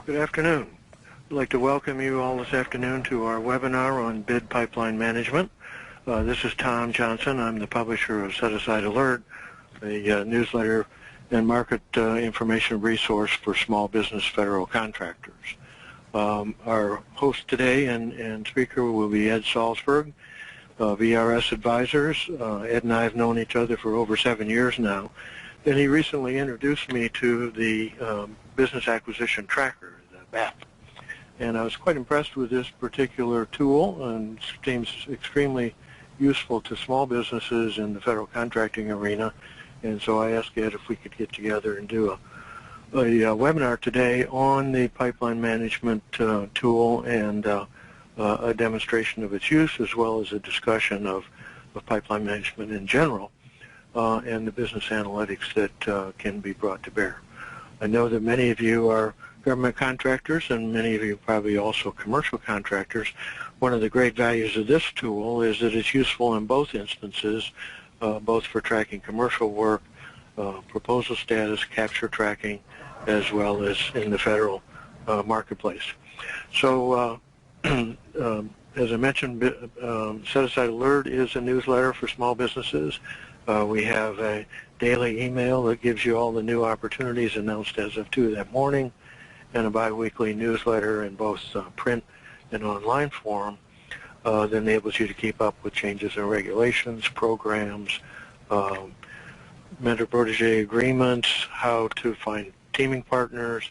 Good afternoon. I'd like to welcome you all this afternoon to our webinar on bid pipeline management. This is Tom Johnson. I'm the publisher of Set Aside Alert, a newsletter and market information resource for small business federal contractors. Our host today and speaker will be Ed Salzberg, VRS Advisors. Ed and I have known each other for over 7 years now, and he recently introduced me to the Business Acquisition Tracker, the BAP. And I was quite impressed with this particular tool, and it seems extremely useful to small businesses in the federal contracting arena. And so I asked Ed if we could get together and do a webinar today on the pipeline management tool and a demonstration of its use, as well as a discussion of pipeline management in general and the business analytics that can be brought to bear. I know that many of you are government contractors, and many of you probably also commercial contractors. One of the great values of this tool is that it's useful in both instances, both for tracking commercial work, proposal status, capture tracking, as well as in the federal marketplace. So as I mentioned, Set Aside Alert is a newsletter for small businesses. We have a daily email that gives you all the new opportunities announced as of 2 that morning, and a biweekly newsletter in both print and online form that enables you to keep up with changes in regulations, programs, mentor-protege agreements, how to find teaming partners,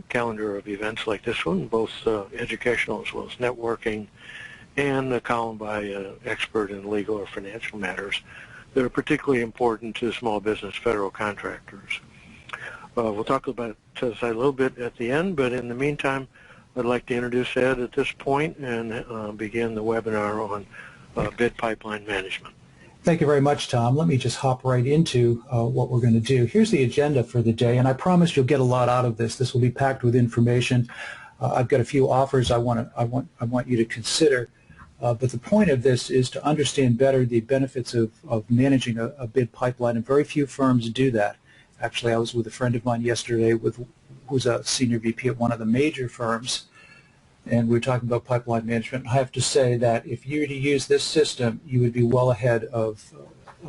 calendar of events like this one, both educational as well as networking, and a column by expert in legal or financial matters that are particularly important to small business federal contractors. We'll talk about Set Aside a little bit at the end, but in the meantime, I'd like to introduce Ed at this point and begin the webinar on bid pipeline management. Thank you very much, Tom. Let me just hop right into what we're going to do. Here's the agenda for the day, and I promise you'll get a lot out of this. This will be packed with information. I've got a few offers I want you to consider. But the point of this is to understand better the benefits of managing a bid pipeline, and very few firms do that. Actually, I was with a friend of mine yesterday who's a senior VP at one of the major firms, and we were talking about pipeline management. I have to say that if you were to use this system, you would be well ahead of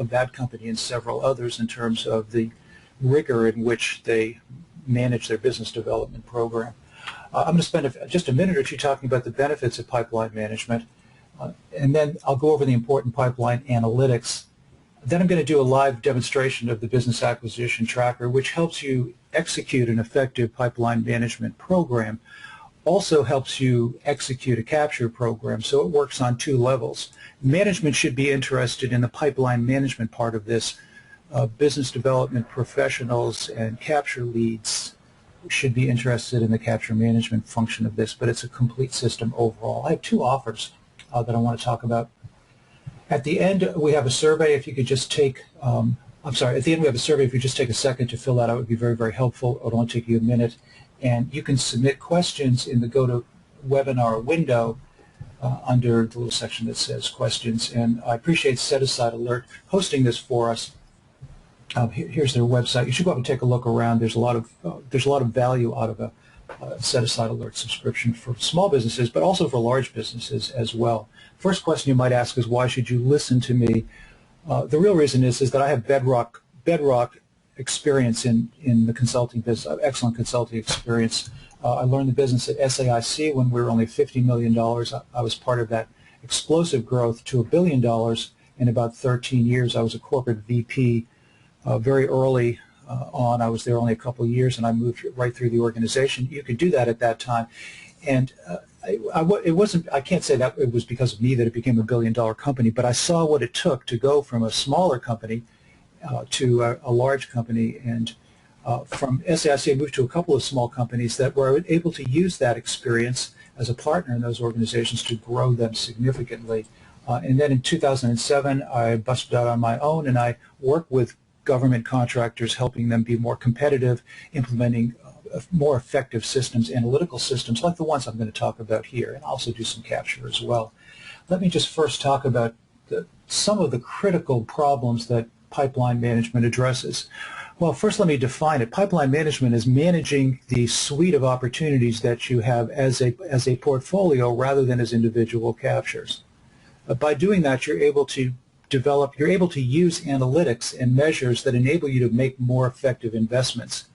that company and several others in terms of the rigor in which they manage their business development program. I'm going to spend just a minute or two talking about the benefits of pipeline management. And then I'll go over the important pipeline analytics. Then I'm going to do a live demonstration of the Business Acquisition Tracker, which helps you execute an effective pipeline management program. Also helps you execute a capture program, so it works on 2 levels. Management should be interested in the pipeline management part of this. Business development professionals and capture leads should be interested in the capture management function of this, but it's a complete system overall. I have 2 offers that I want to talk about. At the end, we have a survey. If you could just take, at the end we have a survey. If you just take a second to fill that out, it would be very, very helpful. It would only take you a minute. And you can submit questions in the GoToWebinar window under the little section that says questions. And I appreciate Set Aside Alert hosting this for us. Here's their website. You should go up and take a look around. There's a lot of value out of a Set Aside Alert subscription for small businesses, but also for large businesses as well. First question you might ask is, why should you listen to me? The real reason is that I have bedrock experience in the consulting business, excellent consulting experience. I learned the business at SAIC when we were only $50 million. I was part of that explosive growth to $1 billion in about 13 years. I was a corporate VP very early on. I was there only a couple of years, and I moved right through the organization. You could do that at that time, and I can't say that it was because of me that it became a $1 billion company, but I saw what it took to go from a smaller company to a large company, and from SAIC I moved to a couple of small companies that were able to use that experience as a partner in those organizations to grow them significantly. And then in 2007, I busted out on my own, and I worked with government contractors, helping them be more competitive, implementing more effective systems, analytical systems like the ones I'm going to talk about here, and also do some capture as well. Let me just first talk about some of the critical problems that pipeline management addresses. Well, first let me define it. Pipeline management is managing the suite of opportunities that you have as a portfolio rather than as individual captures. By doing that, you're able to use analytics and measures that enable you to make more effective investments.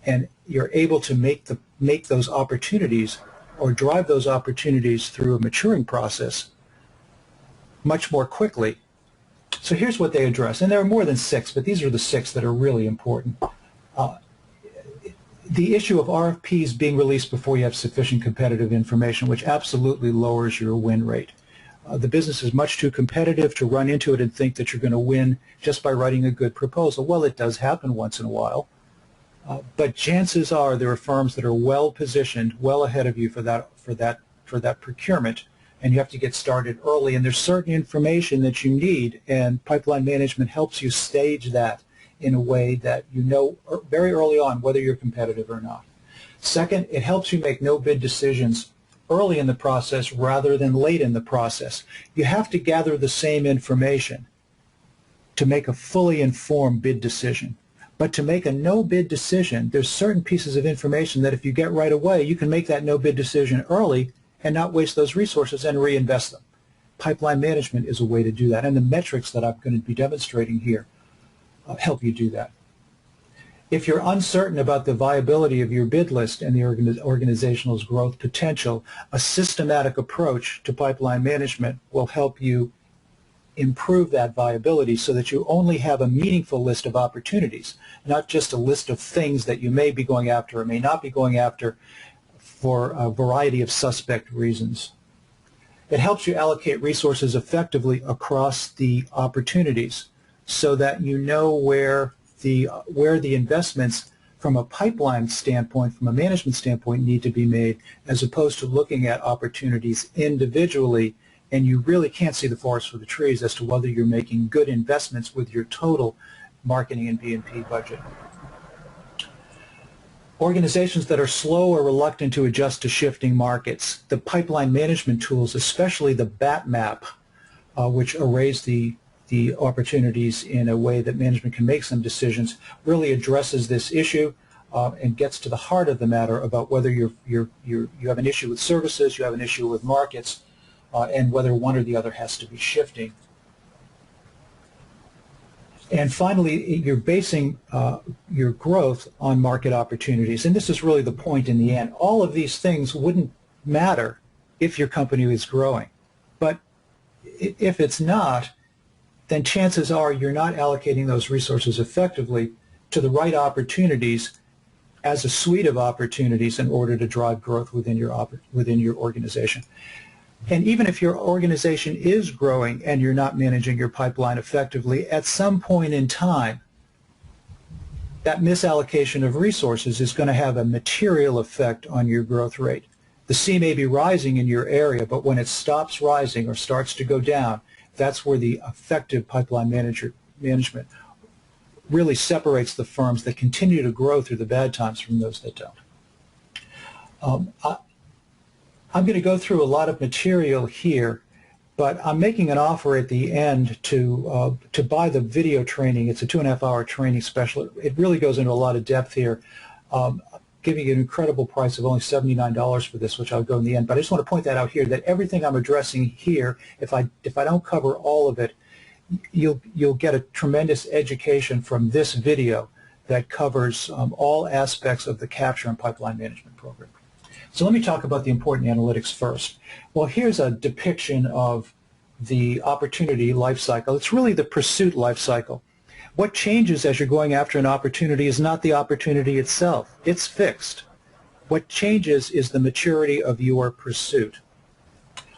And you're able to make those opportunities or drive those opportunities through a maturing process much more quickly. So here's what they address, and there are more than 6, but these are the 6 that are really important. The issue of RFPs being released before you have sufficient competitive information, which absolutely lowers your win rate. The business is much too competitive to run into it and think that you're going to win just by writing a good proposal. Well, it does happen once in a while, but chances are there are firms that are well positioned, well ahead of you for that procurement, and you have to get started early. And there's certain information that you need, and pipeline management helps you stage that in a way that you know very early on whether you're competitive or not. Second, it helps you make no-bid decisions early in the process rather than late in the process. You have to gather the same information to make a fully informed bid decision. But to make a no-bid decision, there's certain pieces of information that if you get right away, you can make that no-bid decision early and not waste those resources and reinvest them. Pipeline management is a way to do that, and the metrics that I'm going to be demonstrating here help you do that. If you're uncertain about the viability of your bid list and the organizational's growth potential, a systematic approach to pipeline management will help you improve that viability so that you only have a meaningful list of opportunities, not just a list of things that you may be going after or may not be going after for a variety of suspect reasons. It helps you allocate resources effectively across the opportunities so that you know where the investments from a pipeline standpoint, from a management standpoint, need to be made, as opposed to looking at opportunities individually, and you really can't see the forest for the trees as to whether you're making good investments with your total marketing and B&P budget. Organizations that are slow or reluctant to adjust to shifting markets, the pipeline management tools, especially the BAT map, which arrays the opportunities in a way that management can make some decisions, really addresses this issue and gets to the heart of the matter about whether you have an issue with services, you have an issue with markets, and whether one or the other has to be shifting. And finally, you're basing your growth on market opportunities, and this is really the point in the end. All of these things wouldn't matter if your company is growing, but if it's not, then chances are you're not allocating those resources effectively to the right opportunities as a suite of opportunities in order to drive growth within your organization. And even if your organization is growing and you're not managing your pipeline effectively, at some point in time, that misallocation of resources is going to have a material effect on your growth rate. The sea may be rising in your area, but when it stops rising or starts to go down, that's where the effective pipeline management really separates the firms that continue to grow through the bad times from those that don't. I'm going to go through a lot of material here, but I'm making an offer at the end to buy the video training. It's a 2.5-hour training special. It really goes into a lot of depth here, giving you an incredible price of only $79 for this, which I'll go in the end. But I just want to point that out here, that everything I'm addressing here, if I don't cover all of it, you'll get a tremendous education from this video that covers all aspects of the capture and pipeline management program. So let me talk about the important analytics first. Well, here's a depiction of the opportunity life cycle. It's really the pursuit life cycle. What changes as you're going after an opportunity is not the opportunity itself. It's fixed. What changes is the maturity of your pursuit.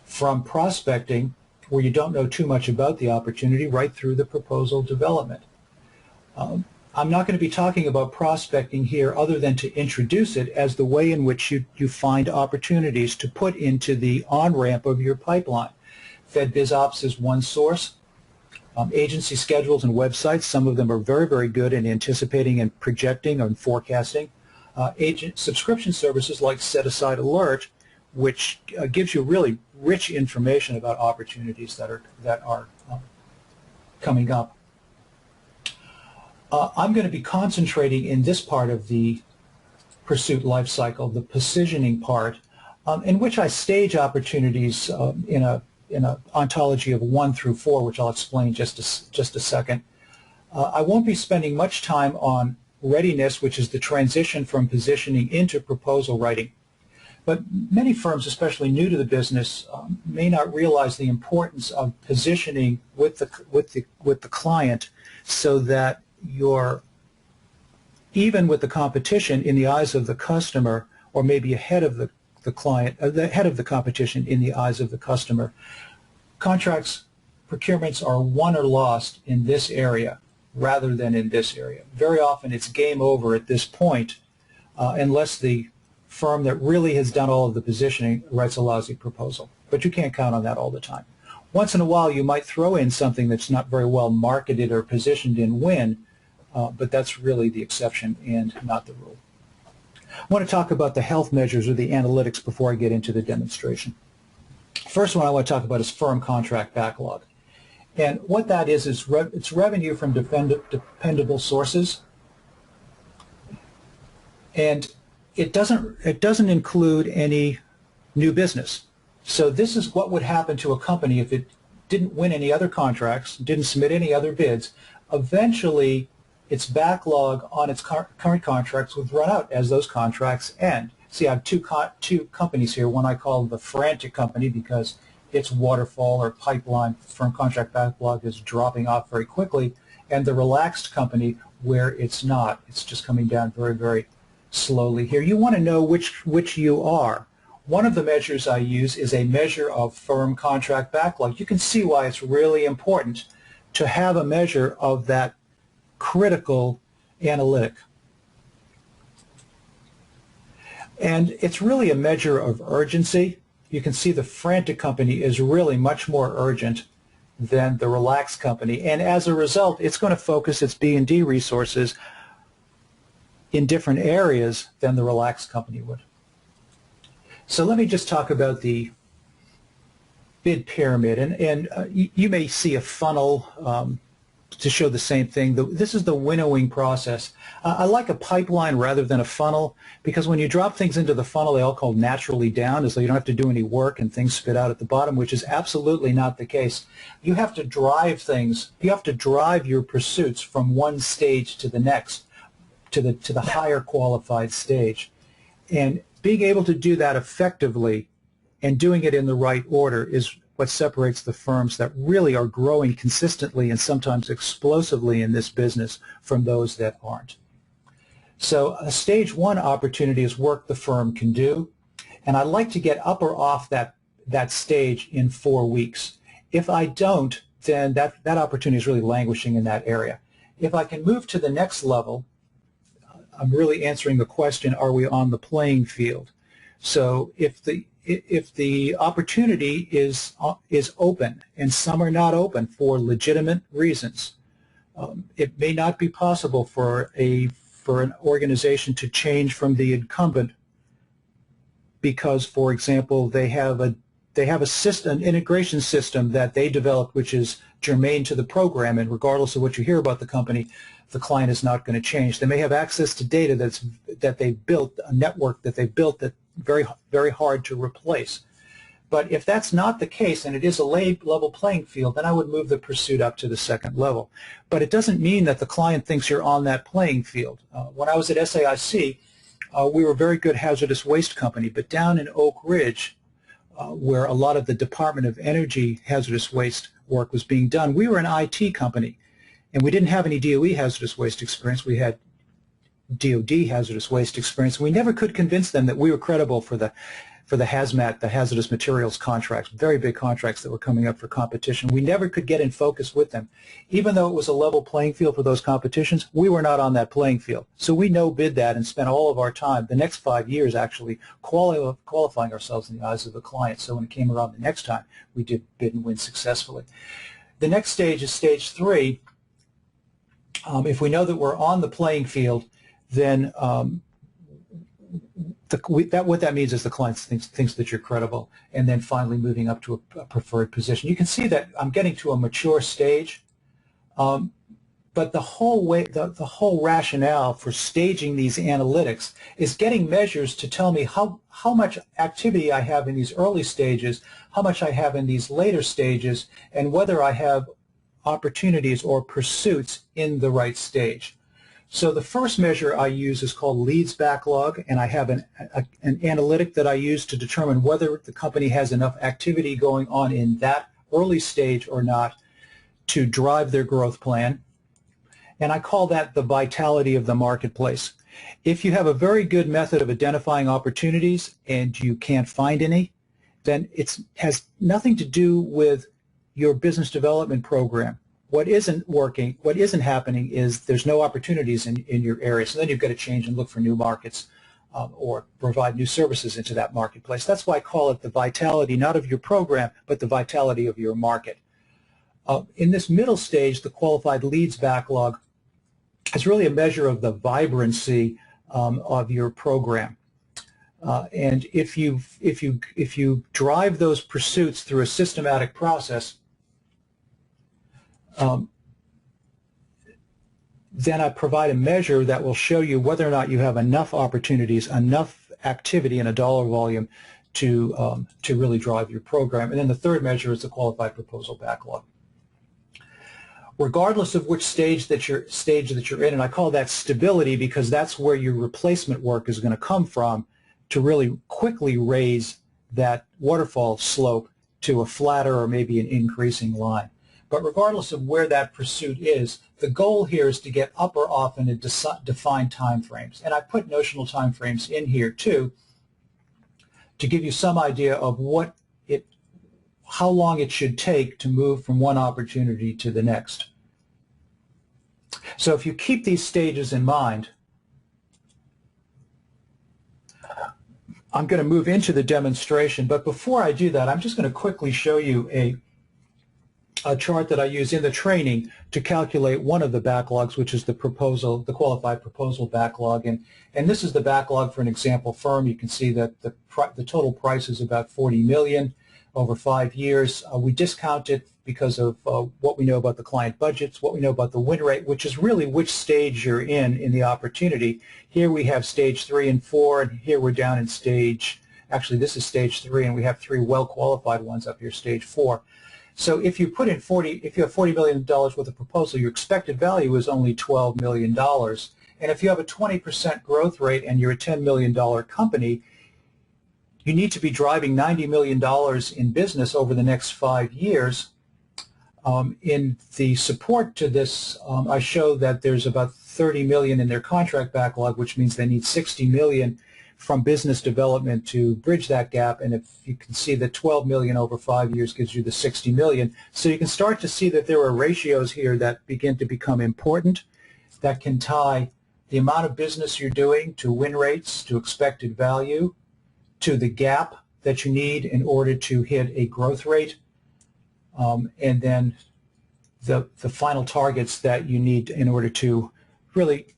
From prospecting, where you don't know too much about the opportunity, right through the proposal development. I'm not going to be talking about prospecting here other than to introduce it as the way in which you find opportunities to put into the on-ramp of your pipeline. FedBizOps is one source. Agency schedules and websites, some of them are very, very good in anticipating and projecting and forecasting. Agent subscription services like Set Aside Alert, which gives you really rich information about opportunities that are coming up. I'm going to be concentrating in this part of the pursuit life cycle, the positioning part, in which I stage opportunities in a ontology of 1 through 4, which I'll explain just a second. I won't be spending much time on readiness, which is the transition from positioning into proposal writing. But many firms, especially new to the business, may not realize the importance of positioning with the client, so that you're even with the competition in the eyes of the customer, or maybe ahead of the client, ahead of the competition in the eyes of the customer. Contracts, procurements are won or lost in this area rather than in this area. Very often it's game over at this point unless the firm that really has done all of the positioning writes a lousy proposal. But you can't count on that all the time. Once in a while you might throw in something that's not very well marketed or positioned and win, but that's really the exception and not the rule. I want to talk about the health measures or the analytics before I get into the demonstration. First one I want to talk about is firm contract backlog. And what that is it's revenue from dependable sources. And it doesn't include any new business. So this is what would happen to a company if it didn't win any other contracts, didn't submit any other bids. Eventually, its backlog on its current contracts would run out as those contracts end. See, I have two companies here. One I call the frantic company because its waterfall or pipeline firm contract backlog is dropping off very quickly, and the relaxed company where it's not. It's just coming down very, very slowly here. You want to know which you are. One of the measures I use is a measure of firm contract backlog. You can see why it's really important to have a measure of that critical analytic. And it's really a measure of urgency. You can see the frantic company is really much more urgent than the relaxed company, and as a result it's going to focus its B&D resources in different areas than the relaxed company would. So let me just talk about the bid pyramid, and you may see a funnel to show the same thing. This is the winnowing process. I like a pipeline rather than a funnel, because when you drop things into the funnel, they all go naturally down, as though you don't have to do any work and things spit out at the bottom, which is absolutely not the case. You have to drive things. You have to drive your pursuits from one stage to the next, to the higher qualified stage. And being able to do that effectively and doing it in the right order is what separates the firms that really are growing consistently and sometimes explosively in this business from those that aren't. So a stage one opportunity is work the firm can do, and I like to get up or off that stage in 4 weeks. If I don't, then that opportunity is really languishing in that area. If I can move to the next level, I'm really answering the question, are we on the playing field? So if the opportunity is open, and some are not open for legitimate reasons, it may not be possible for an organization to change from the incumbent because, for example, they have a system, an integration system that they developed which is germane to the program, and regardless of what you hear about the company, the client is not going to change. They may have access to data that they've built, a network that they've built that very, very hard to replace. But if that's not the case and it is a level playing field, then I would move the pursuit up to the second level. But it doesn't mean that the client thinks you're on that playing field. When I was at SAIC, we were a very good hazardous waste company, but down in Oak Ridge, where a lot of the Department of Energy hazardous waste work was being done, we were an IT company, and we didn't have any DOE hazardous waste experience. We had DOD hazardous waste experience. We never could convince them that we were credible for the hazmat, the hazardous materials contracts, very big contracts that were coming up for competition. We never could get in focus with them. Even though it was a level playing field for those competitions, we were not on that playing field. So we no-bid that and spent all of our time, the next 5 years actually, qualifying ourselves in the eyes of the client. So when it came around the next time, we did bid and win successfully. The next stage is stage 3. If we know that we're on the playing field, then what that means is the client thinks that you're credible, and then finally moving up to a preferred position. You can see that I'm getting to a mature stage. But the whole rationale for staging these analytics is getting measures to tell me how much activity I have in these early stages, how much I have in these later stages, and whether I have opportunities or pursuits in the right stage. So the first measure I use is called leads backlog, and I have an analytic that I use to determine whether the company has enough activity going on in that early stage or not to drive their growth plan. And I call that the vitality of the marketplace. If you have a very good method of identifying opportunities and you can't find any, then it has nothing to do with your business development program. What isn't working, what isn't happening is there's no opportunities in your area. So then you've got to change and look for new markets or provide new services into that marketplace. That's why I call it the vitality, not of your program, but the vitality of your market. In this middle stage, the qualified leads backlog is really a measure of the vibrancy of your program. And if you drive those pursuits through a systematic process, then I provide a measure that will show you whether or not you have enough opportunities, enough activity in a dollar volume to really drive your program. And then the third measure is the qualified proposal backlog. Regardless of which stage that you're in, and I call that stability because that's where your replacement work is going to come from to really quickly raise that waterfall slope to a flatter or maybe an increasing line. But regardless of where that pursuit is, the goal here is to get up or off in defined time frames. And I put notional time frames in here too to give you some idea of how long it should take to move from one opportunity to the next. So if you keep these stages in mind, I'm going to move into the demonstration, but before I do that, I'm just going to quickly show you a chart that I use in the training to calculate one of the backlogs, which is the qualified proposal backlog. And this is the backlog for an example firm. You can see that the total price is about $40 million over 5 years. We discount it because of what we know about the client budgets, what we know about the win rate, which is really which stage you're in the opportunity. Here we have stage 3 and 4, and here we're down in actually this is stage 3, and we have 3 well-qualified ones up here, stage 4. So if you put in if you have $40 million worth of proposal, your expected value is only $12 million. And if you have a 20% growth rate and you're a $10 million company, you need to be driving $90 million in business over the next 5 years. In the support to this, I show that there's about $30 million in their contract backlog, which means they need $60 million from business development to bridge that gap. And if you can see that $12 million over 5 years gives you the $60 million. So you can start to see that there are ratios here that begin to become important that can tie the amount of business you're doing to win rates, to expected value, to the gap that you need in order to hit a growth rate, and then the final targets that you need in order to really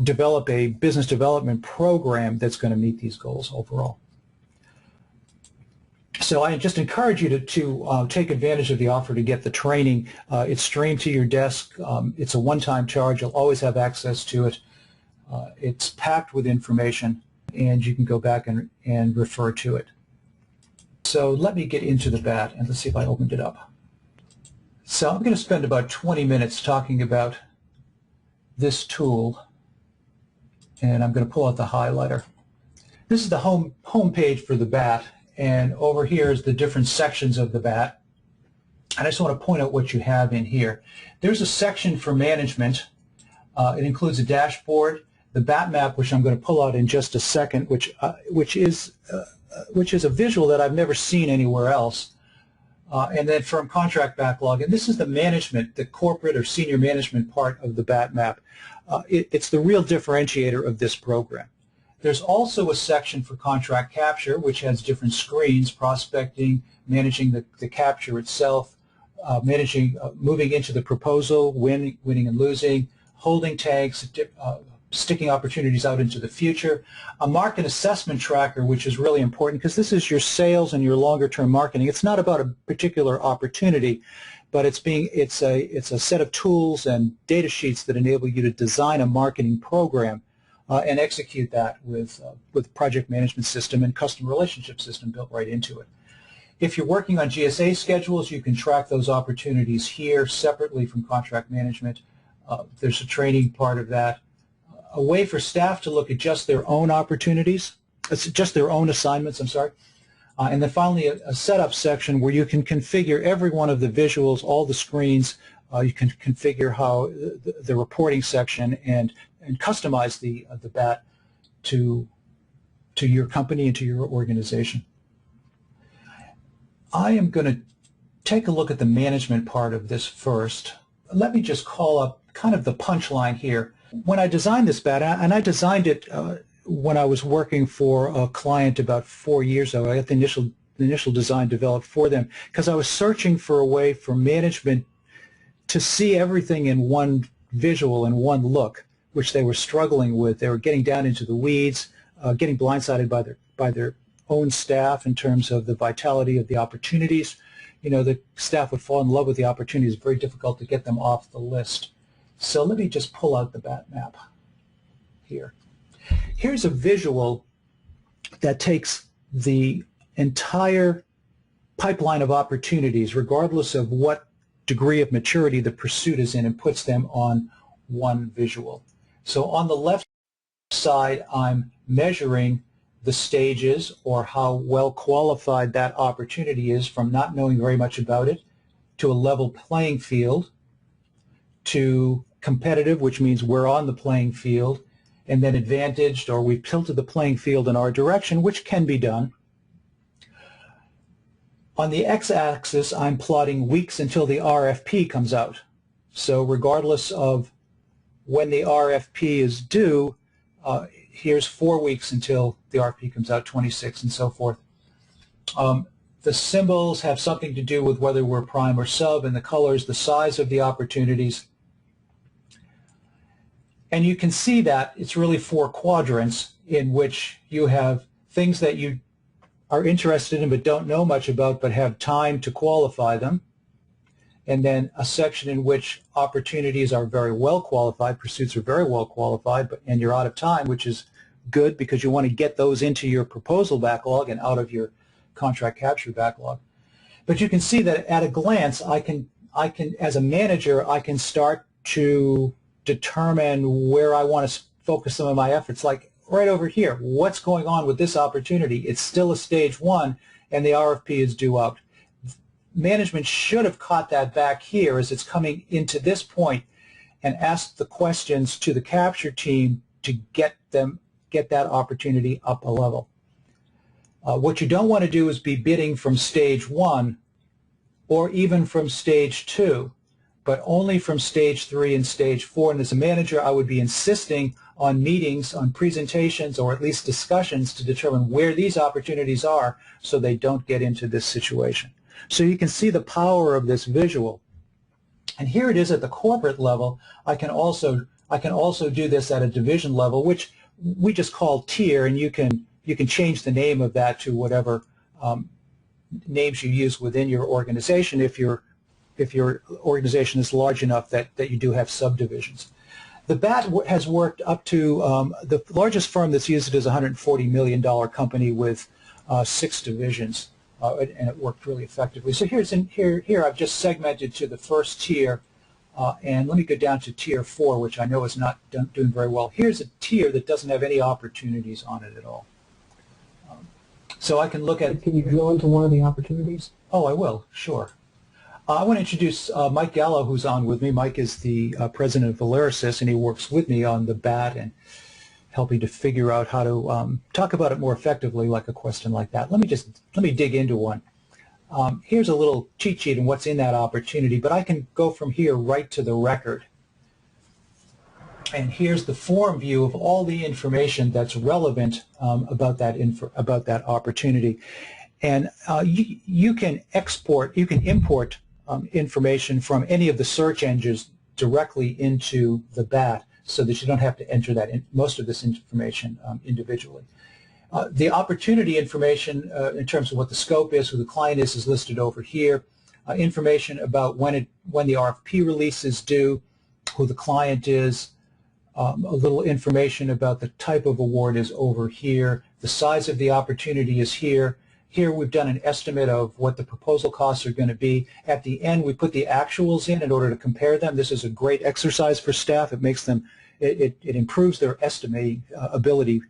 develop a business development program that's going to meet these goals overall. So I just encourage you to take advantage of the offer to get the training. It's streamed to your desk. It's a one-time charge. You'll always have access to it. It's packed with information, and you can go back and refer to it. So let me get into the BAT, and let's see if I opened it up. So I'm going to spend about 20 minutes talking about this tool, and I'm going to pull out the highlighter. This is the home page for the BAT, and over here is the different sections of the BAT. And I just want to point out what you have in here. There's a section for management. It includes a dashboard, the BAT map, which I'm going to pull out in just a second, which is a visual that I've never seen anywhere else. And then firm contract backlog, and this is the management, the corporate or senior management part of the BAT map. It's the real differentiator of this program. There's also a section for contract capture, which has different screens, prospecting, managing the capture itself, moving into the proposal, winning and losing, holding tags, sticking opportunities out into the future. A market assessment tracker, which is really important because this is your sales and your longer-term marketing. It's not about a particular opportunity, but it's a set of tools and data sheets that enable you to design a marketing program and execute that with project management system and customer relationship system built right into it. If you're working on GSA schedules, you can track those opportunities here separately from contract management. There's a training part of that. A way for staff to look at just their own opportunities, just their own assignments, I'm sorry. And then finally a setup section where you can configure every one of the visuals, all the screens. You can configure how the reporting section and customize the BAT to your company and to your organization. I am going to take a look at the management part of this first. Let me just call up kind of the punchline here. When I designed this BAT, and I designed it when I was working for a client about 4 years ago, I got the initial design developed for them because I was searching for a way for management to see everything in one visual and one look, which they were struggling with. They were getting down into the weeds, getting blindsided by their own staff in terms of the vitality of the opportunities. You know, the staff would fall in love with the opportunities. It's very difficult to get them off the list. So let me just pull out the BAT map here. Here's a visual that takes the entire pipeline of opportunities, regardless of what degree of maturity the pursuit is in, and puts them on one visual. So on the left side, I'm measuring the stages or how well qualified that opportunity is from not knowing very much about it to a level playing field to competitive, which means we're on the playing field, and then advantaged, or we've tilted the playing field in our direction, which can be done. On the x-axis, I'm plotting weeks until the RFP comes out. So regardless of when the RFP is due, here's 4 weeks until the RFP comes out, 26 and so forth. The symbols have something to do with whether we're prime or sub, and the colors, the size of the opportunities. And you can see that it's really 4 quadrants in which you have things that you are interested in but don't know much about but have time to qualify them, and then a section in which opportunities are very well qualified, pursuits are very well qualified, and you're out of time, which is good because you want to get those into your proposal backlog and out of your contract capture backlog. But you can see that at a glance, I can as a manager, I can start to determine where I want to focus some of my efforts. Like right over here, what's going on with this opportunity? It's still a stage 1, and the RFP is due out. Management should have caught that back here as it's coming into this point and asked the questions to the capture team to get that opportunity up a level. What you don't want to do is be bidding from stage 1 or even from stage 2, but only from stage 3 and stage 4. And as a manager, I would be insisting on meetings, on presentations, or at least discussions to determine where these opportunities are so they don't get into this situation. So you can see the power of this visual. And here it is at the corporate level. I can also do this at a division level, which we just call tier, and you can change the name of that to whatever names you use within your organization if your organization is large enough that you do have subdivisions. The BAT has worked up to, the largest firm that's used it is a $140 million company with 6 divisions, and it worked really effectively. So here I've just segmented to the first tier, and let me go down to tier 4, which I know is not doing very well. Here's a tier that doesn't have any opportunities on it at all. So I can look at... Can you drill into one of the opportunities? Oh, I will, sure. I want to introduce Mike Gallo, who's on with me. Mike is the president of Valerisys, and he works with me on the BAT and helping to figure out how to talk about it more effectively, like a question like that. Let me dig into one. Here's a little cheat sheet on what's in that opportunity, but I can go from here right to the record. And here's the form view of all the information that's relevant about that opportunity. And you can import information from any of the search engines directly into the BAT. so that you don't have to enter that most of this information individually. The opportunity information in terms of what the scope is, who the client is listed over here. Information about when the RFP release is due, who the client is. A little information about the type of award is over here. The size of the opportunity is here. Here we've done an estimate of what the proposal costs are going to be. At the end, we put the actuals in order to compare them. This is a great exercise for staff. It makes them, it improves their estimating ability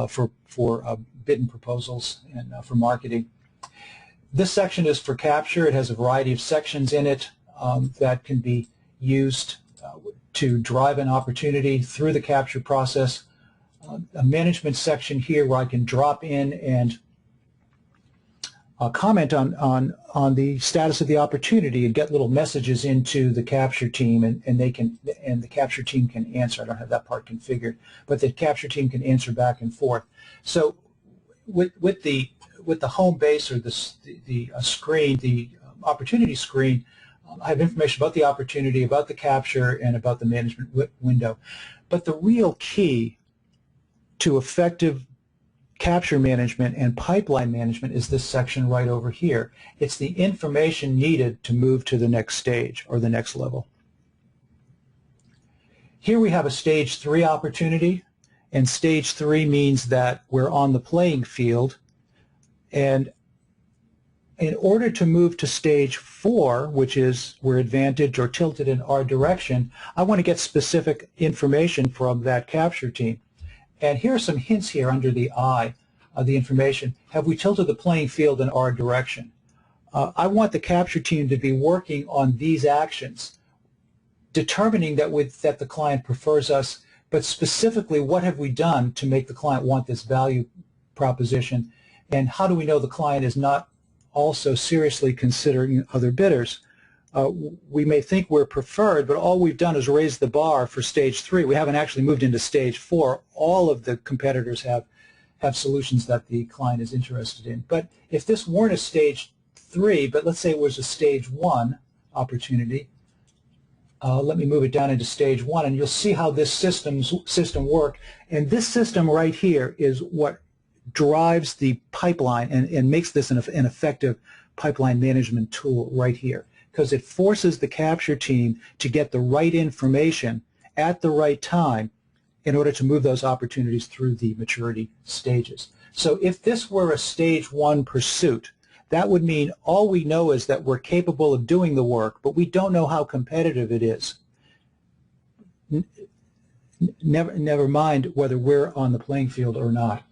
for bidding proposals and for marketing. This section is for capture. It has a variety of sections in it that can be used to drive an opportunity through the capture process. A management section here where I can drop in and comment on the status of the opportunity and get little messages into the capture team, and the capture team can answer. I don't have that part configured, but the capture team can answer back and forth. So with the home base or the screen, the opportunity screen, I have information about the opportunity, about the capture, and about the management window. But the real key to effective capture management and pipeline management is this section right over here. It's the information needed to move to the next stage or the next level. Here we have a stage 3 opportunity, and stage 3 means that we're on the playing field, and in order to move to stage 4, which is we're advantaged or tilted in our direction, I want to get specific information from that capture team. And here are some hints here under the I of the information. Have we tilted the playing field in our direction? I want the capture team to be working on these actions, determining that the client prefers us, but specifically what have we done to make the client want this value proposition, and how do we know the client is not also seriously considering other bidders? We may think we're preferred, but all we've done is raise the bar for stage 3. We haven't actually moved into stage 4. All of the competitors have solutions that the client is interested in. But if this weren't a stage 3, but let's say it was a stage 1 opportunity, let me move it down into stage 1, and you'll see how this system works. And this system right here is what drives the pipeline and makes this an effective pipeline management tool right here, because it forces the capture team to get the right information at the right time in order to move those opportunities through the maturity stages. So if this were a stage 1 pursuit, that would mean all we know is that we're capable of doing the work, but we don't know how competitive it is. Never mind whether we're on the playing field or not.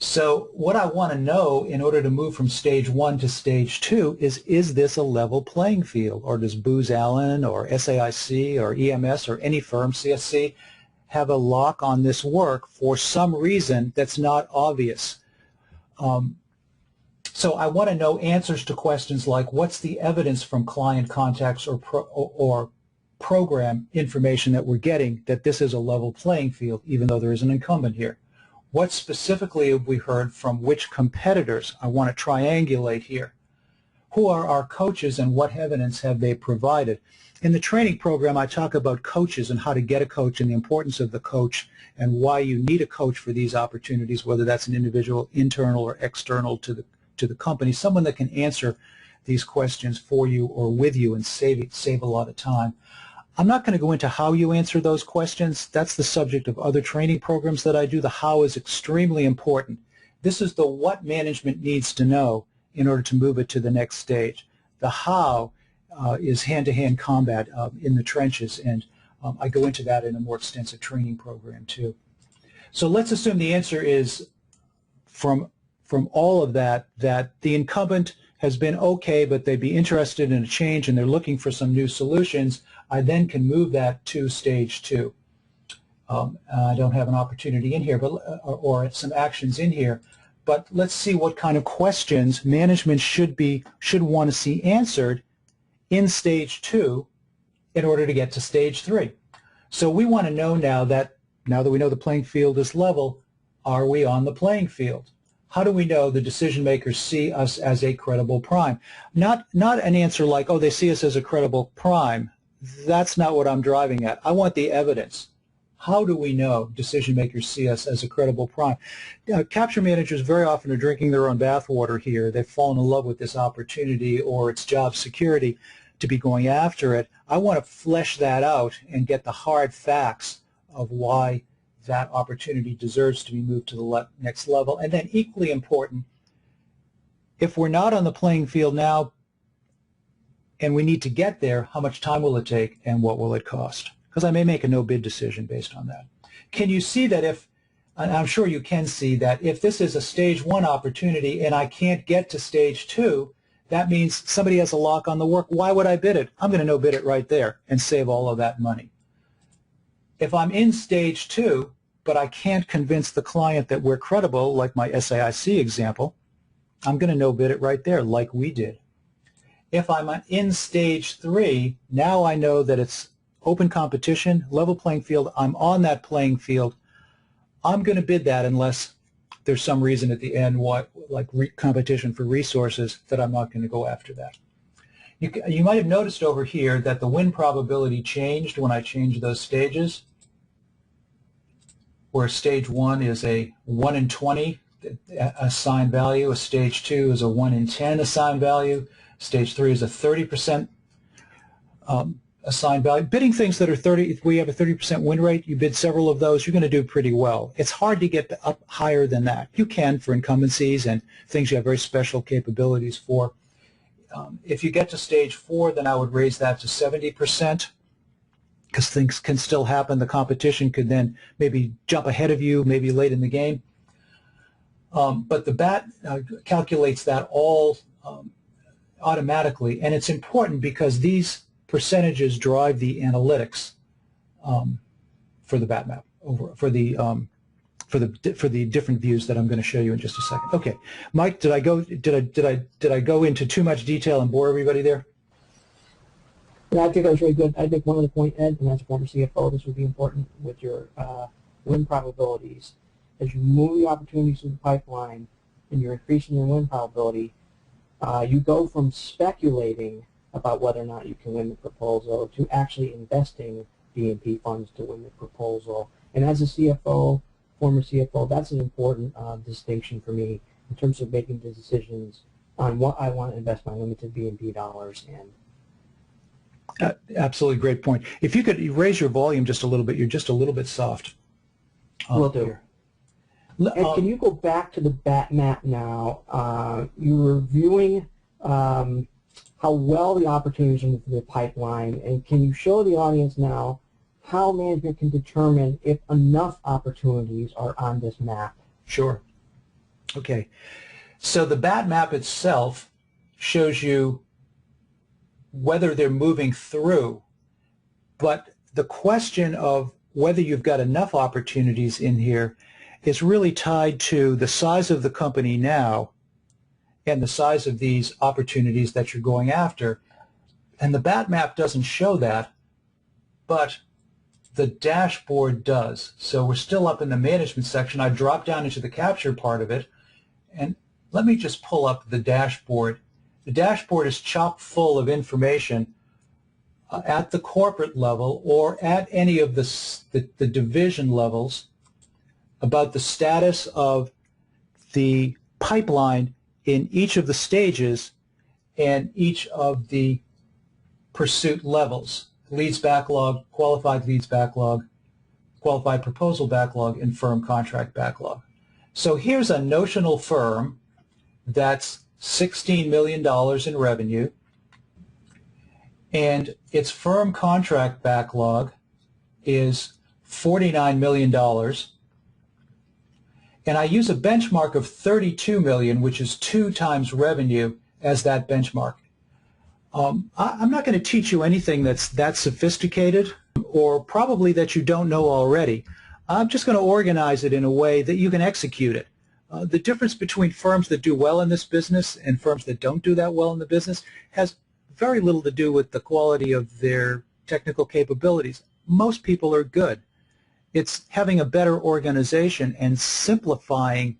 So what I want to know in order to move from stage 1 to stage 2 is this a level playing field? Or does Booz Allen or SAIC or EMS or any firm, CSC, have a lock on this work for some reason that's not obvious? So I want to know answers to questions like, what's the evidence from client contacts or program information that we're getting that this is a level playing field, even though there is an incumbent here? What specifically have we heard from which competitors? I want to triangulate here. Who are our coaches and what evidence have they provided? In the training program, I talk about coaches and how to get a coach and the importance of the coach and why you need a coach for these opportunities, whether that's an individual, internal, or external to the company, someone that can answer these questions for you or with you and save a lot of time. I'm not going to go into how you answer those questions. That's the subject of other training programs that I do. The how is extremely important. This is the what management needs to know in order to move it to the next stage. The how is hand-to-hand combat in the trenches, and I go into that in a more extensive training program too. So let's assume the answer is from all of that the incumbent has been okay, but they'd be interested in a change and they're looking for some new solutions. I then can move that to stage 2. I don't have an opportunity in here, but or some actions in here. But let's see what kind of questions management should want to see answered in stage 2 in order to get to stage 3. So we want to know now that we know the playing field is level, are we on the playing field? How do we know the decision makers see us as a credible prime? Not an answer like, oh, they see us as a credible prime. That's not what I'm driving at. I want the evidence. How do we know decision makers see us as a credible prime? Capture managers very often are drinking their own bathwater here. They've fallen in love with this opportunity or its job security to be going after it. I want to flesh that out and get the hard facts of why that opportunity deserves to be moved to the next level. And then equally important, if we're not on the playing field now and we need to get there, how much time will it take and what will it cost? Because I may make a no-bid decision based on that. Can you see that if, and I'm sure you can see that if this is a stage 1 opportunity and I can't get to stage 2, that means somebody has a lock on the work. Why would I bid it? I'm going to no-bid it right there and save all of that money. If I'm in stage 2, but I can't convince the client that we're credible, like my SAIC example, I'm going to no-bid it right there, like we did. If I'm in stage 3, now I know that it's open competition, level playing field, I'm on that playing field, I'm going to bid that unless there's some reason at the end, like competition for resources, that I'm not going to go after that. You might have noticed over here that the win probability changed when I changed those stages, where stage 1 is a 1 in 20 assigned value, a stage 2 is a 1 in 10 assigned value, stage 3 is a 30% assigned value. Bidding things that are 30, if we have a 30% win rate, you bid several of those, you're going to do pretty well. It's hard to get up higher than that. You can for incumbencies and things you have very special capabilities for. If you get to stage 4, then I would raise that to 70%, because things can still happen. The competition could then maybe jump ahead of you, maybe late in the game. But the BAT calculates that all automatically, and it's important because these percentages drive the analytics for the BAT map, for the different views that I'm going to show you in just a second. Okay, Mike, did I go into too much detail and bore everybody there? Yeah, I think that was really good. I think one of the point, Ed, and as a former CFO, this would be important with your win probabilities. As you move the opportunities through the pipeline and you're increasing your win probability, you go from speculating about whether or not you can win the proposal to actually investing B&P funds to win the proposal. And as a CFO, former CFO, that's an important distinction for me in terms of making the decisions on what I want to invest my limited B&P dollars in. Absolutely great point. If you could raise your volume just a little bit, you're just a little bit soft. Will do. Ed, can you go back to the BAT map now? You were viewing how well the opportunities are moving through the pipeline, and can you show the audience now how management can determine if enough opportunities are on this map? Sure. Okay. So the BAT map itself shows you whether they're moving through, but the question of whether you've got enough opportunities in here is really tied to the size of the company now and the size of these opportunities that you're going after. And the BAT map doesn't show that, but the dashboard does. So we're still up in the management section. I dropped down into the capture part of it, and let me just pull up the dashboard. The dashboard is chock full of information at the corporate level or at any of the division levels about the status of the pipeline in each of the stages and each of the pursuit levels: leads backlog, qualified leads backlog, qualified proposal backlog, and firm contract backlog. So here's a notional firm that's $16 million in revenue, and its firm contract backlog is $49 million. And I use a benchmark of 32 million, which is 2 times revenue, as that benchmark. I'm not going to teach you anything that's that sophisticated or probably that you don't know already. I'm just going to organize it in a way that you can execute it. The difference between firms that do well in this business and firms that don't do that well in the business has very little to do with the quality of their technical capabilities. Most people are good. It's having a better organization and simplifying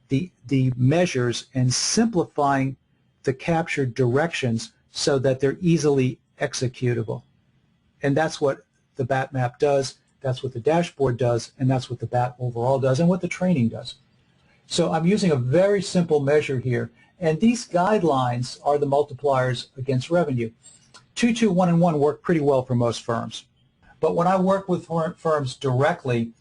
the measures and simplifying the captured directions so that they're easily executable. And that's what the BAT map does, that's what the dashboard does, and that's what the BAT overall does, and what the training does. So I'm using a very simple measure here, and these guidelines are the multipliers against revenue. 2, 2, 1, and 1 work pretty well for most firms. But when I work with firms directly,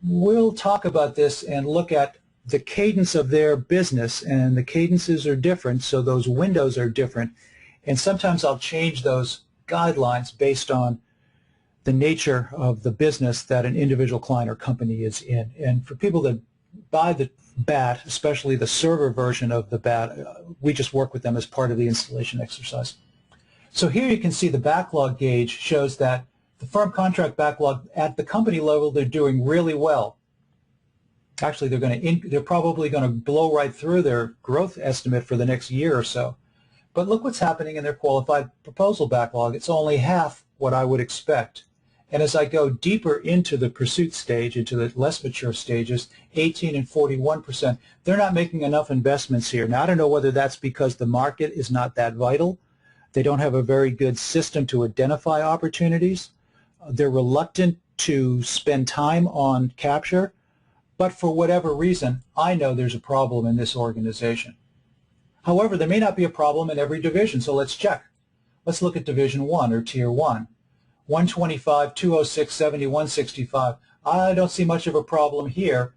we'll talk about this and look at the cadence of their business, and the cadences are different, so those windows are different. And sometimes I'll change those guidelines based on the nature of the business that an individual client or company is in. And for people that buy the BAT, especially the server version of the BAT, we just work with them as part of the installation exercise. So here you can see the backlog gauge shows that the firm contract backlog at the company level, they're doing really well. Actually, they're probably going to blow right through their growth estimate for the next year or so. But look what's happening in their qualified proposal backlog. It's only half what I would expect. And as I go deeper into the pursuit stage, into the less mature stages, 18 and 41%, they're not making enough investments here. Now, I don't know whether that's because the market is not that vital. They don't have a very good system to identify opportunities. They're reluctant to spend time on capture. But for whatever reason, I know there's a problem in this organization. However, there may not be a problem in every division, so let's check. Let's look at Division 1 or Tier 1. 125, 206, 70, 165. I don't see much of a problem here.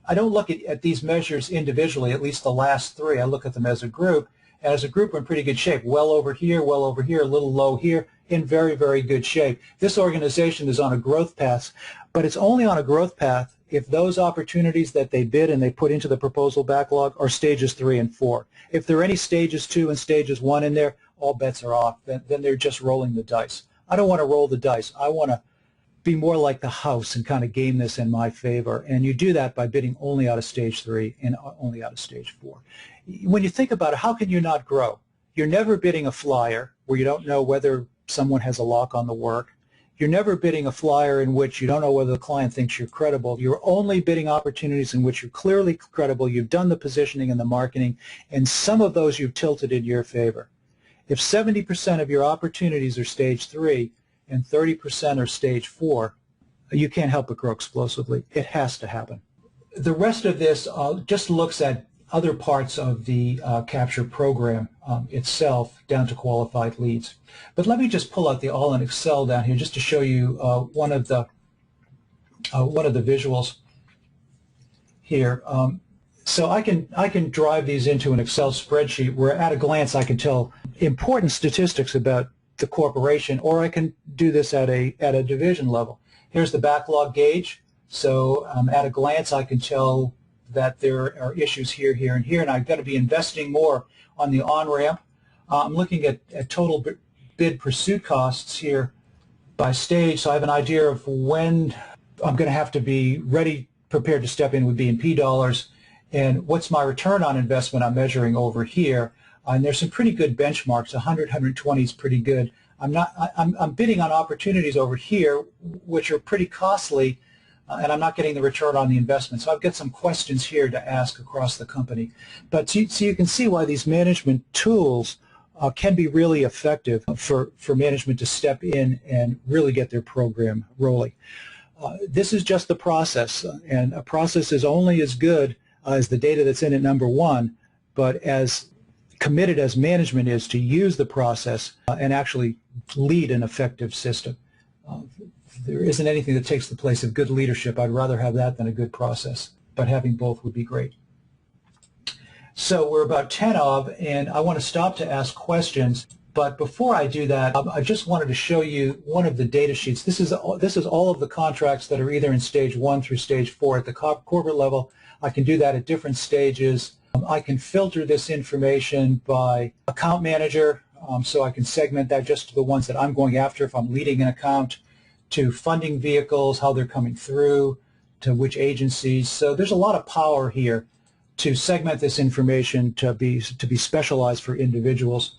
I don't look at these measures individually, at least the last three. I look at them as a group, and as a group we're in pretty good shape. Well over here, a little low here, in very, very good shape. This organization is on a growth path, but it's only on a growth path if those opportunities that they bid and they put into the proposal backlog are stages 3 and 4. If there are any stages 2 and stages 1 in there, all bets are off. Then they're just rolling the dice. I don't want to roll the dice. I want to be more like the house and kind of game this in my favor. And you do that by bidding only out of stage 3 and only out of stage 4. When you think about it, how can you not grow? You're never bidding a flyer where you don't know whether someone has a lock on the work. You're never bidding a flyer in which you don't know whether the client thinks you're credible. You're only bidding opportunities in which you're clearly credible. You've done the positioning and the marketing, and some of those you've tilted in your favor. If 70% of your opportunities are stage 3 and 30% are stage 4, you can't help but grow explosively. It has to happen. The rest of this just looks at other parts of the capture program itself down to qualified leads. But let me just pull out the all in Excel down here just to show you one of the visuals here. So I can drive these into an Excel spreadsheet where at a glance I can tell important statistics about the corporation, or I can do this at a division level. Here's the backlog gauge. So at a glance I can tell that there are issues here, here, and here, and I've got to be investing more on the on-ramp. I'm looking at total bid pursuit costs here by stage, so I have an idea of when I'm going to have to be ready, prepared to step in with B&P dollars, and what's my return on investment I'm measuring over here. And there's some pretty good benchmarks. 100, 120 is pretty good. I'm bidding on opportunities over here, which are pretty costly, and I'm not getting the return on the investment. So I've got some questions here to ask across the company. But so you can see why these management tools can be really effective for management to step in and really get their program rolling. This is just the process, and a process is only as good as the data that's in it, number one, but as committed as management is to use the process and actually lead an effective system. There isn't anything that takes the place of good leadership. I'd rather have that than a good process, but having both would be great. So we're about 10 of, and I want to stop to ask questions, but before I do that, I just wanted to show you one of the data sheets. This is all of the contracts that are either in stage 1 through stage 4 at the corporate level. I can do that at different stages. I can filter this information by account manager, so I can segment that just to the ones that I'm going after if I'm leading an account, to funding vehicles, how they're coming through, to which agencies. So there's a lot of power here to segment this information to be specialized for individuals.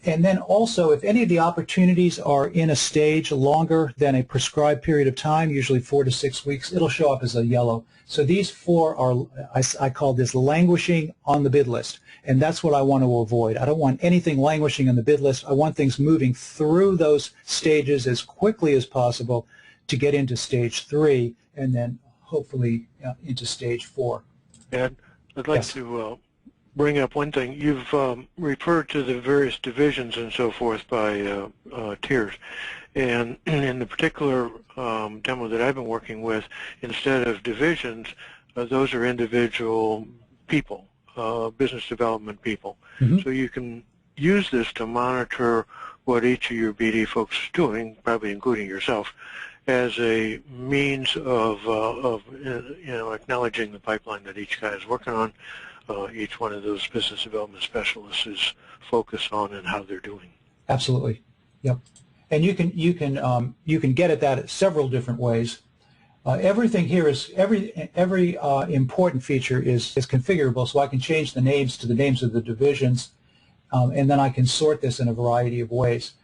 And then also, if any of the opportunities are in a stage longer than a prescribed period of time, usually 4 to 6 weeks, it'll show up as a yellow. So these 4 are, I call this languishing on the bid list. And that's what I want to avoid. I don't want anything languishing on the bid list. I want things moving through those stages as quickly as possible to get into stage 3 and then hopefully into stage 4. Ed, I'd like to bring up one thing. You've referred to the various divisions and so forth by tiers. And in the particular demo that I've been working with, instead of divisions, those are individual people, business development people. Mm-hmm. So you can use this to monitor what each of your BD folks is doing, probably including yourself, as a means of acknowledging the pipeline that each guy is working on. Each one of those business development specialists is focused on and how they're doing. Absolutely. Yep. And you can get at that several different ways. Everything here is every important feature is configurable, so I can change the names to the names of the divisions, and then I can sort this in a variety of ways.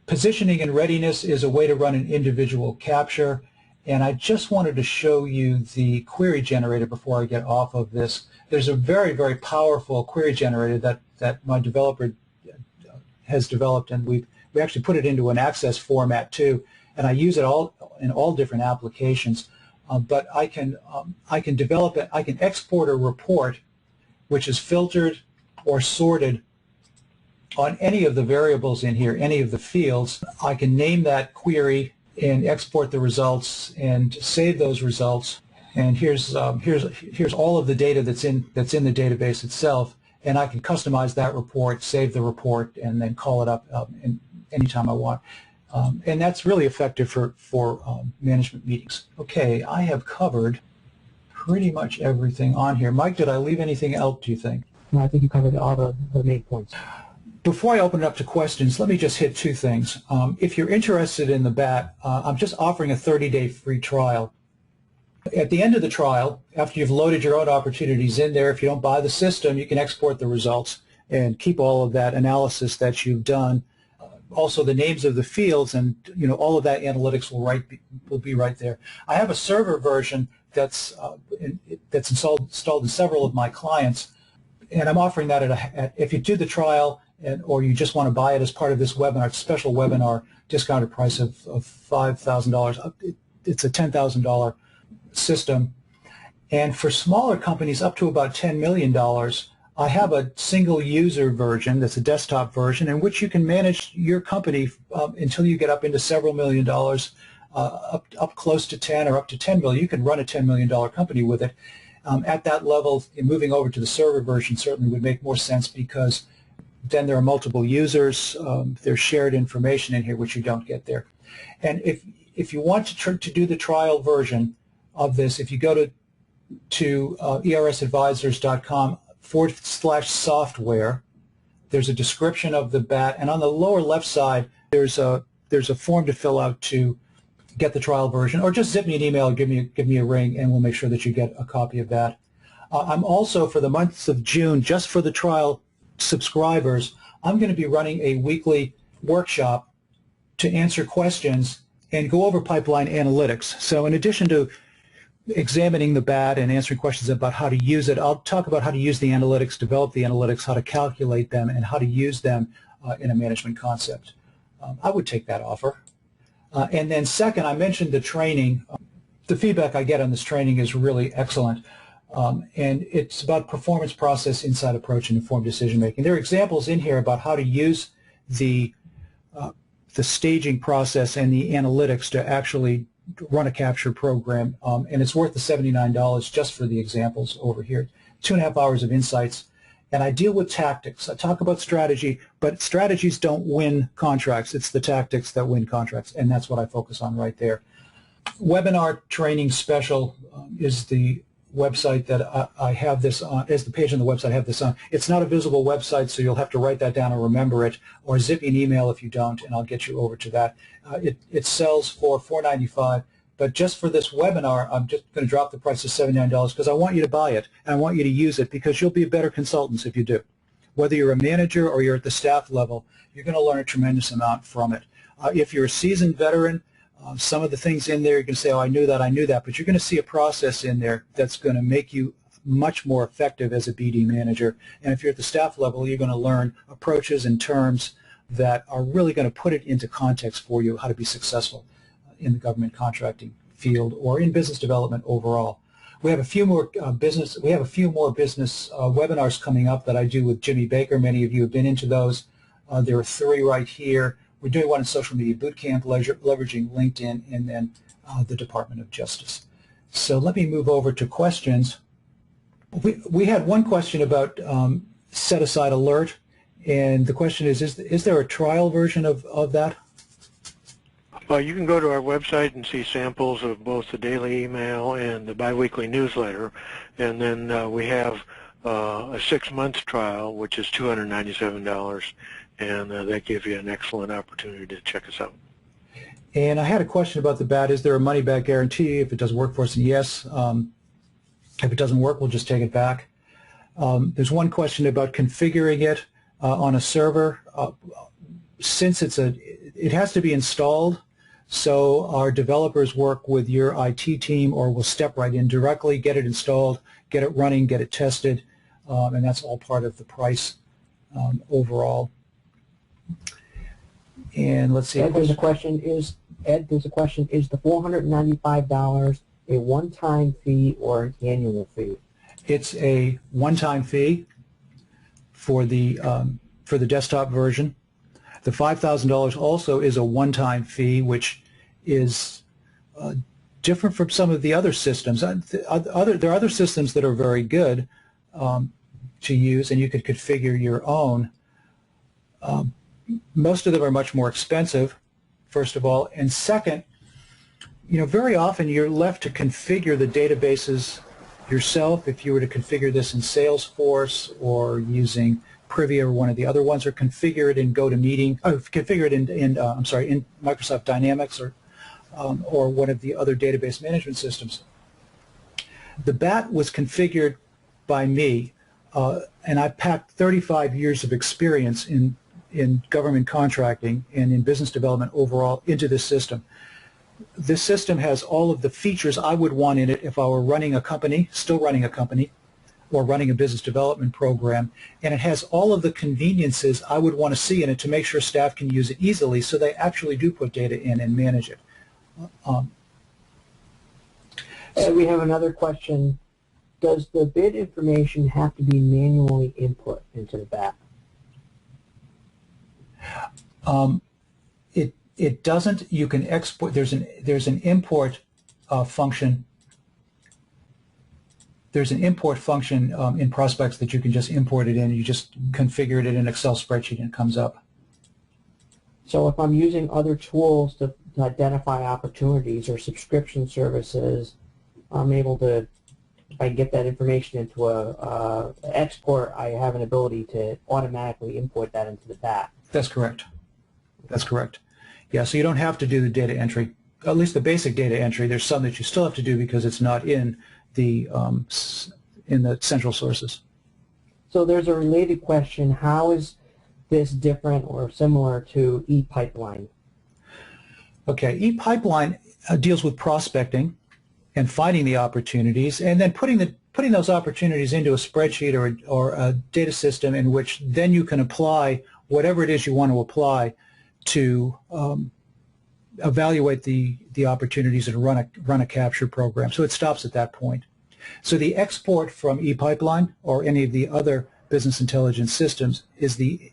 Positioning and readiness is a way to run an individual capture, and I just wanted to show you the query generator before I get off of this. There's a very, very powerful query generator that my developer has developed, and we actually put it into an Access format too, and I use it all in all different applications. But I can develop it. I can export a report which is filtered or sorted on any of the variables in here, any of the fields. I can name that query and export the results and save those results. And here's all of the data that's in the database itself, and I can customize that report, save the report, and then call it up anytime I want. And that's really effective for management meetings. Okay, I have covered pretty much everything on here. Mike, did I leave anything out, do you think? No, I think you covered all the main points. Before I open it up to questions, let me just hit 2 things. If you're interested in the BAT, I'm just offering a 30-day free trial. At the end of the trial, after you've loaded your own opportunities in there, if you don't buy the system, you can export the results and keep all of that analysis that you've done. Also, the names of the fields and all of that analytics will be right there. I have a server version that's installed in several of my clients, and I'm offering that if you do the trial or you just want to buy it as part of this webinar, special webinar, discounted price of $5,000. It's a $10,000 system, and for smaller companies up to about $10 million. I have a single user version that's a desktop version in which you can manage your company until you get up into several $1 million, up close to 10 or up to 10 million. You can run a $10 million company with it. At that level, moving over to the server version certainly would make more sense because then there are multiple users. There's shared information in here which you don't get there. And if you want to do the trial version of this, if you go to ersadvisors.com/software, there's a description of the BAT, and on the lower left side there's a form to fill out to get the trial version, or just zip me an email, give me a ring, and we'll make sure that you get a copy of that. I'm also, for the month of June, just for the trial subscribers, I'm going to be running a weekly workshop to answer questions and go over pipeline analytics. So in addition to examining the BAT and answering questions about how to use it, I'll talk about how to use the analytics, develop the analytics, how to calculate them, and how to use them in a management concept. I would take that offer. And then second, I mentioned the training. The feedback I get on this training is really excellent. And it's about performance process, insight approach, and informed decision making. There are examples in here about how to use the staging process and the analytics to actually run a capture program, and it's worth the $79 just for the examples over here. 2.5 hours of insights, and I deal with tactics. I talk about strategy, but strategies don't win contracts. It's the tactics that win contracts, and that's what I focus on right there. Webinar Training Special is the website that I have this on, is the page on the website I have this on. It's not a visible website, so you'll have to write that down and remember it, or zip me an email if you don't, and I'll get you over to that. It sells for $4.95, but just for this webinar, I'm just going to drop the price to $79 because I want you to buy it, and I want you to use it because you'll be better consultants if you do. whether you're a manager or you're at the staff level, you're going to learn a tremendous amount from it. If you're a seasoned veteran, some of the things in there, you can say, oh, I knew that, but you're going to see a process in there that's going to make you much more effective as a BD manager. And if you're at the staff level, you're going to learn approaches and terms that are really going to put it into context for you, how to be successful in the government contracting field or in business development overall. We have a few more business webinars coming up that I do with Jimmy Baker. Many of you have been into those. There are 3 right here. We're doing one in Social Media Bootcamp, leveraging LinkedIn, and then the Department of Justice. So let me move over to questions. We had one question about set-aside alert, and the question is there a trial version of that? You can go to our website and see samples of both the daily email and the biweekly newsletter, and then we have a 6-month trial, which is $297, and that gives you an excellent opportunity to check us out. And I had a question about the BAT. Is there a money-back guarantee if it doesn't work for us? And yes. If it doesn't work, we'll just take it back. There's one question about configuring it on a server. Since it has to be installed, so our developers work with your IT team or will step right in directly, get it installed, get it running, get it tested, and that's all part of the price overall. And let's see. Ed, there's a question. Is the $495 a one-time fee or an annual fee? It's a one-time fee for the desktop version. The $5,000 also is a one-time fee, which is different from some of the other systems. There are other systems that are very good to use, and you could configure your own. Most of them are much more expensive, first of all, and second, very often you're left to configure the databases yourself. If you were to configure this in Salesforce or using Privia or one of the other ones, or configure it in GoToMeeting, configure it in Microsoft Dynamics or one of the other database management systems. The BAT was configured by me, and I packed 35 years of experience in government contracting and in business development overall into this system. This system has all of the features I would want in it if I were running a company, still running a company, or running a business development program, and it has all of the conveniences I would want to see in it to make sure staff can use it easily so they actually do put data in and manage it. So we have another question. Does the bid information have to be manually input into the BAT? It doesn't. You can export. There's an import function. There's an import function in Prospects that you can just import it in. You just configure it in an Excel spreadsheet and it comes up. So if I'm using other tools to identify opportunities or subscription services, I'm able to, if I get that information into a export, I have an ability to automatically import that into the BAT. That's correct. That's correct. Yeah, so you don't have to do the data entry, at least the basic data entry. There's some that you still have to do because it's not in the central sources. So there's a related question. How is this different or similar to ePipeline? Okay, ePipeline deals with prospecting and finding the opportunities, and then putting those opportunities into a spreadsheet or a data system in which then you can apply whatever it is you want to apply to evaluate the opportunities and run a capture program. So it stops at that point. So the export from ePipeline or any of the other business intelligence systems is the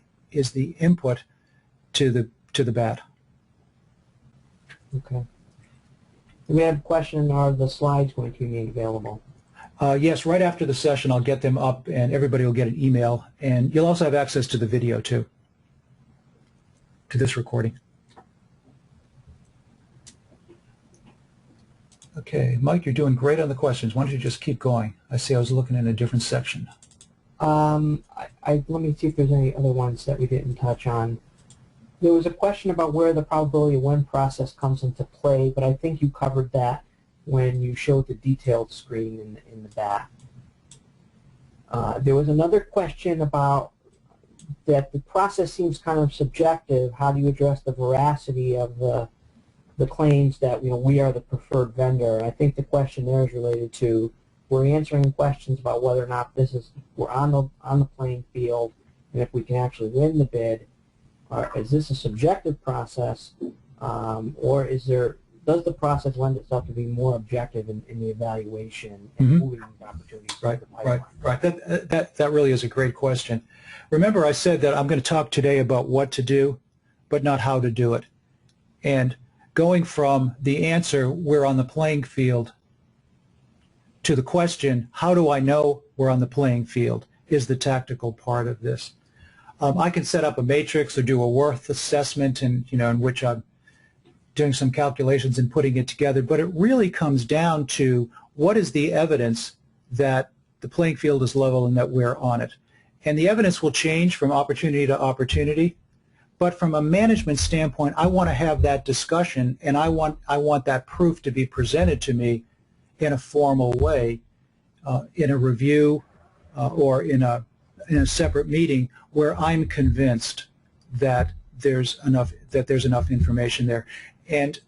input to the BAT. Okay. We have a question, are the slides going to be made available? Yes, right after the session I'll get them up and everybody will get an email, and you'll also have access to the video too, to this recording. Okay, Mike, you're doing great on the questions. Why don't you just keep going? I see I was looking in a different section. Let me see if there's any other ones that we didn't touch on. There was a question about where the probability of win process comes into play, but I think you covered that when you showed the detailed screen in the BAT. There was another question about that the process seems kind of subjective. How do you address the veracity of the claims that we are the preferred vendor? I think the question there is related to we're answering questions about whether or not we're on the playing field, and if we can actually win the bid. Is this a subjective process, or does the process lend itself to be more objective in the evaluation and moving these opportunities through the pipeline? Right. That really is a great question. Remember, I said that I'm going to talk today about what to do, but not how to do it. And going from the answer, we're on the playing field, to the question, how do I know we're on the playing field, is the tactical part of this. I can set up a matrix or do a worth assessment, in which I'm doing some calculations and putting it together, but it really comes down to what is the evidence that the playing field is level and that we're on it. And the evidence will change from opportunity to opportunity, but from a management standpoint, I want to have that discussion, and I want that proof to be presented to me in a formal way, in a review or in a separate meeting where I'm convinced that there's enough information there. And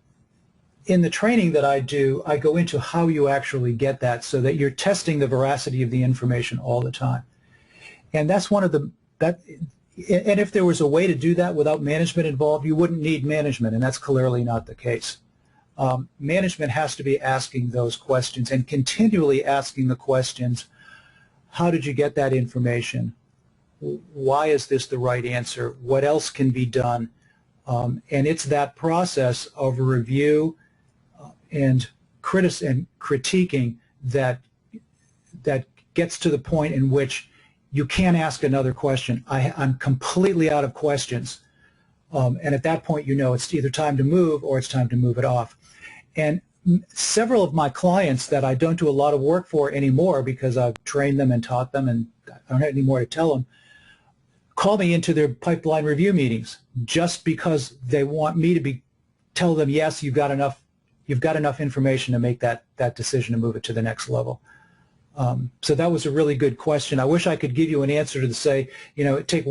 in the training that I do, I go into how you actually get that, so that you're testing the veracity of the information all the time. And that's one of and if there was a way to do that without management involved, you wouldn't need management, and that's clearly not the case. Management has to be asking those questions and continually asking the questions, how did you get that information? Why is this the right answer? What else can be done? And it's that process of review and critiquing that gets to the point in which you can't ask another question. I'm completely out of questions. And at that point, it's either time to move or it's time to move it off. And several of my clients that I don't do a lot of work for anymore because I've trained them and taught them and I don't have any more to tell them, call me into their pipeline review meetings just because they want me to tell them, yes, you've got enough information to make that decision to move it to the next level. So that was a really good question. I wish I could give you an answer to say, take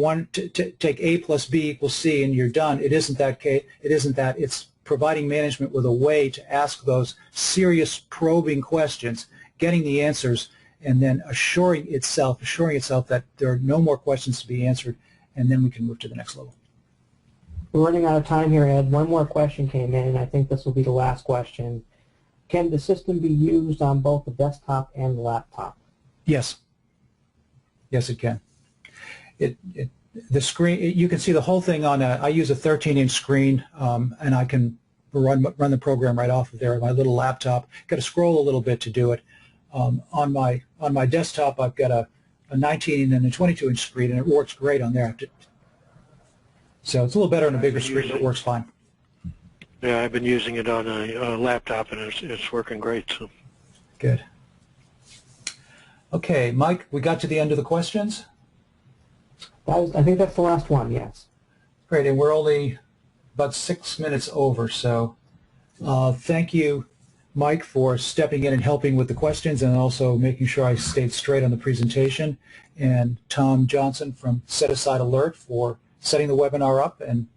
A plus B equals C and you're done. It isn't that case. It isn't that. It's providing management with a way to ask those serious probing questions, getting the answers, and then assuring itself that there are no more questions to be answered, and then we can move to the next level. We're running out of time here, Ed. One more question came in, and I think this will be the last question. Can the system be used on both the desktop and the laptop? Yes. Yes, it can. The screen, you can see the whole thing on I use a 13-inch screen, and I can run the program right off of there on my little laptop. Got to scroll a little bit to do it. On my desktop, I've got a 19 and a 22-inch screen, and it works great on there. So it's a little better on a bigger screen, but it works fine. Yeah, I've been using it on a laptop, and it's working great. So. Good. Okay, Mike, we got to the end of the questions? I think that's the last one, yes. Great, and we're only about 6 minutes over, so thank you, Mike, for stepping in and helping with the questions and also making sure I stayed straight on the presentation, and Tom Johnson from Set Aside Alert for setting the webinar up and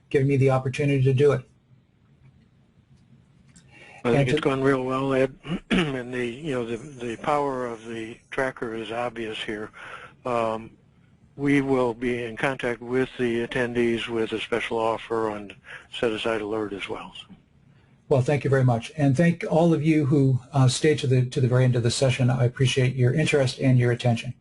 giving me the opportunity to do it. I think it's gone real well, Ed, and the power of the tracker is obvious here. We will be in contact with the attendees with a special offer on Set Aside Alert as well. Well, thank you very much, and thank all of you who stayed to the very end of the session. I appreciate your interest and your attention.